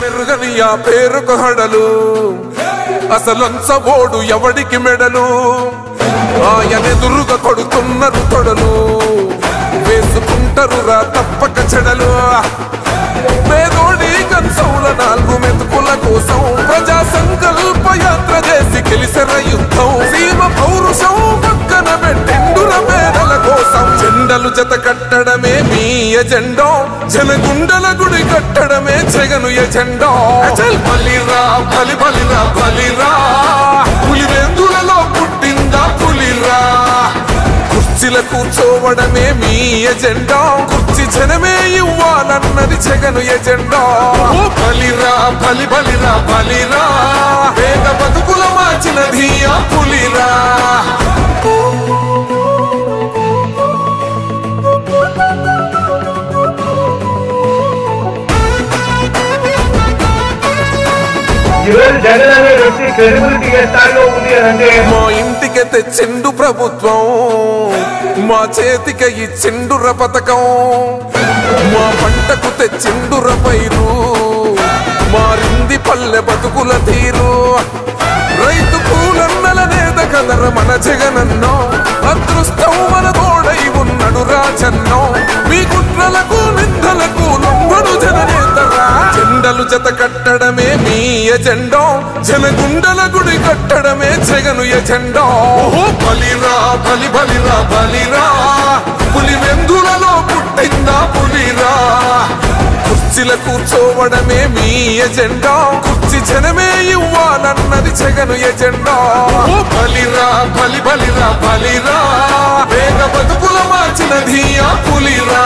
ఎరుగని ఆ పేరుకు హడలు అసలంచబోడు ఎవడికి మెడలు ఆయనెదురుగా కొడుతున్నారు తొడలు వేసుకుంటారు రా తప్పక చెడలు పేదోడి కంచౌల 4 మెతుకుల కోసం ప్రజా సంకల్ప యాత్ర చేసి గెలిసెర యుద్ధం సీమ పౌరుషం పక్కన పెట్టెండుర పేదల కోసం జెండలు జత కట్టడమే మీ ఎజెండా జనగుండల గుడి కట్టడమే జగను ఎజెండా బలిరా బలి బలిరా బలిరా పులివెందులలో పుట్టిందా పులిరా కుర్చీల కూర్చోవడమే మీ ఎజెండా కుర్చీ జనమే ఇవ్వాలన్నది జగను ఎజెండా బలిరా బలి బలిరా బలిరా పేద బతుకుల మార్చినది ఆ పులిరా మా ఇంటికి తెచ్చిండు ప్రభుత్వం మా చేతికి ఇచ్చిండుర పథకం మా పంటకు తెచ్చిండుర పైరు మారింది పల్లె బతుకుల తీరు రైతు కూలన్నల నేత కదర మన జగనన్నో అదృష్టం మన తోడై ఉన్నడు రాజన్నో మీ కుట్రలకు నిందలకు లొంగడు జననేతరా జెండలు జత కట్టడమే మీ ఎజెండా జనగుండల గుడి కట్టడమే జగను ఎజెండా బలిరా బలి బలిరా బలిరా పులివెందులలో పుట్టిందా పులిరా కుర్చీల కూర్చోవడమే మీ ఎజెండా కుర్చీ జనమే ఇవ్వాలన్నది జగను ఎజెండా బలిరా బలి బలిరా బలిరా పేద బతుకుల మార్చినది ఆ పులిరా